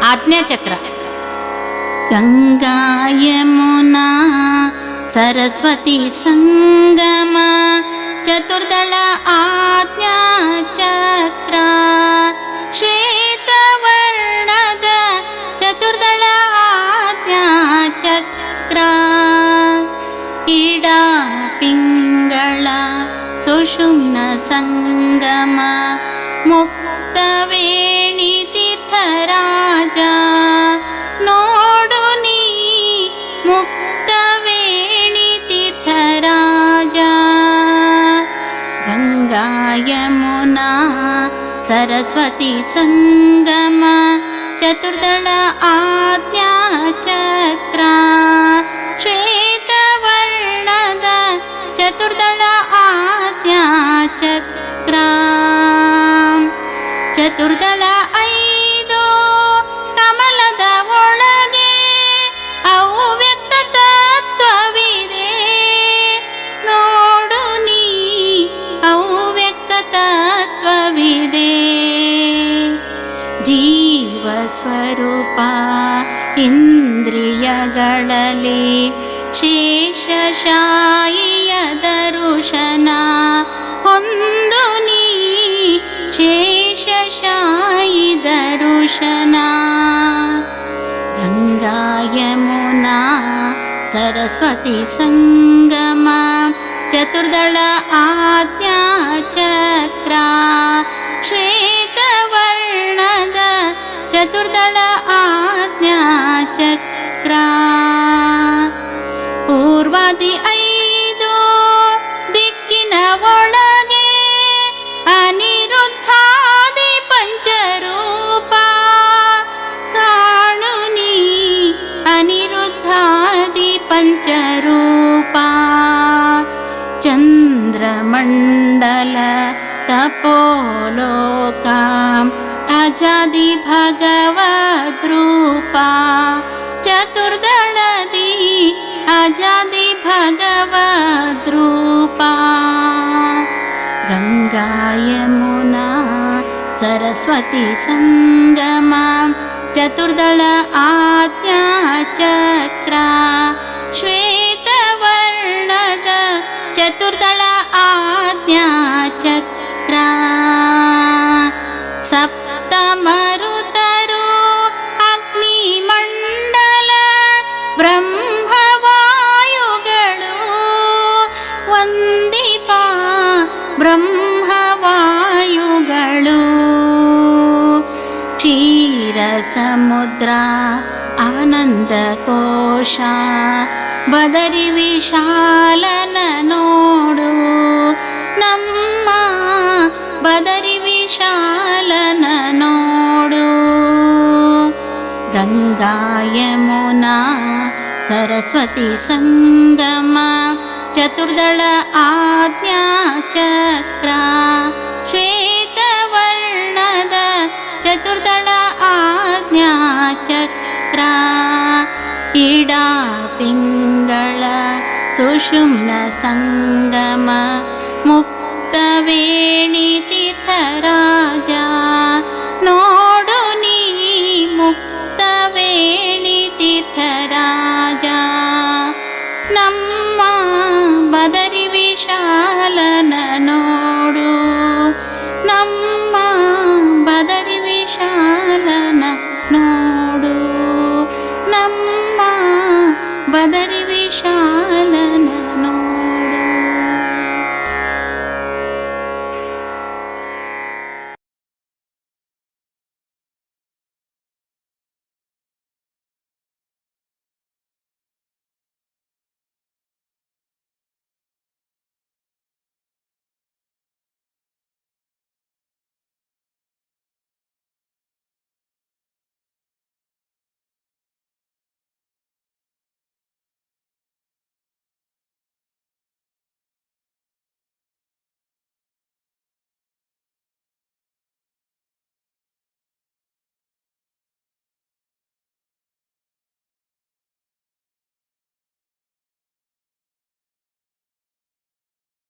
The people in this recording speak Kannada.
ಆಜ್ಞಾಚಕ್ರ. ಗಂಗಾ ಯಮುನಾ ಸರಸ್ವತಿ ಸಂಗಮ ಚತುರ್ದಳ ಆಜ್ಞಾಚಕ್ರ. ಶ್ವೇತವರ್ಣದ ಚತುರ್ದಳ ಆಜ್ಞಾಚಕ್ರ. ಇಡ ಪಿಂಗಳ ಸುಷುಮ್ನ ಸಂಗಮ ಮುಕ್ತವೇಣಿ ತೀರ್ಥರಾಜ. ನೋಡು ನೀ ಮುಕ್ತವೇಣಿ ತೀರ್ಥರಾಜ. ಗಂಗಾ ಯಮುನಾ ಸರಸ್ವತಿ ಸಂಗಮ ಚತುರ್ದಳ ಆಜ್ಞಾಚಕ್ರ. ಶ್ವೇತವರ್ಣದ ಚತುರ್ದಳ ಆಜ್ಞಾಚಕ್ರ. ಚತುರ್ದಳ 5 ಕಮಲದ ಒಳಗೆ ಅವ್ಯಕ್ತ ತತ್ವವಿದೆ. ನೋಡು ನೀ ಅವ್ಯಕ್ತ ತತ್ವವಿದೆ. ಜೀವ ಸ್ವರೂಪ ಇಂದ್ರಿಯಗಳಲ್ಲಿ ಶೇಷಶಾಯಿಯ ದರುಶನ ಹೊಂದು ನೀ. ಶೇಷಶಾಯಿ ದರುಶನ. ಗಂಗಾ ಯಮುನಾ ಸರಸ್ವತಿ ಸಂಗಮ ಚತುರ್ದಳ ಆಜ್ಞಾಚಕ್ರ. ಶ್ವೇತವರ್ಣದ ಚತುರ್ದಳ ಆಜ್ಞಾಚಕ್ರ. ಪೂರ್ವಾದಿ 5 ದಿಕ್ಕಿನ ಒಳಗೆ ಅನಿರುದ್ಧಾದಿ ಪಂಚರೂಪ. ಕಾಣು ನೀ ಅನಿರುದ್ಧಾದಿ ಪಂಚರೂಪ. ಚಂದ್ರಮಂಡಲ ತಪೋಲೋಕ ಅಜಾದಿ ಭಗವದ್ರೂಪ. ಚತುರ್ದಳದಿ ಅಜಾದಿ ಭಗವದ್ರೂಪ. ಗಂಗಾ ಯಮುನಾ ಸರಸ್ವತಿ ಸಂಗಮ ಚತುರ್ದಳ ಆಜ್ಞಾಚಕ್ರ. ಶ್ವೇತವರ್ಣದ ಚತುರ್ದಳ ಆಜ್ಞಾಚಕ್ರ. ಸಪ್ತ ಮರುತರು ಅಗ್ನಿಮಂಡಲ ಬ್ರಹ್ಮವಾಯುಗಳು ವಂದಿಪ. ಬ್ರಹ್ಮವಾಯುಗಳು ಕ್ಷೀರ ಸಮುದ್ರ ಆನಂದ ಕೋಶ ಬದರಿ ವಿಶಾಲನ ನೋಡು. ನಮ್ಮ ಬದರಿ ವಿಶಾಲನ ನೋಡು. ಗಂಗಾ ಯಮುನಾ ಸರಸ್ವತಿ ಸಂಗಮ ಚತುರ್ದಳ ಆಜ್ಞಾಚಕ್ರ. ಶ್ವೇತವರ್ಣದ ಚತುರ್ದಳ ಆಜ್ಞಾಚಕ್ರ. ಇಡ ಪಿಂಗಳ ಸುಷುಮ್ನ ಸಂಗಮ ಮುಕ್ತವೇಣಿ ತೀರ್ಥರಾಜ.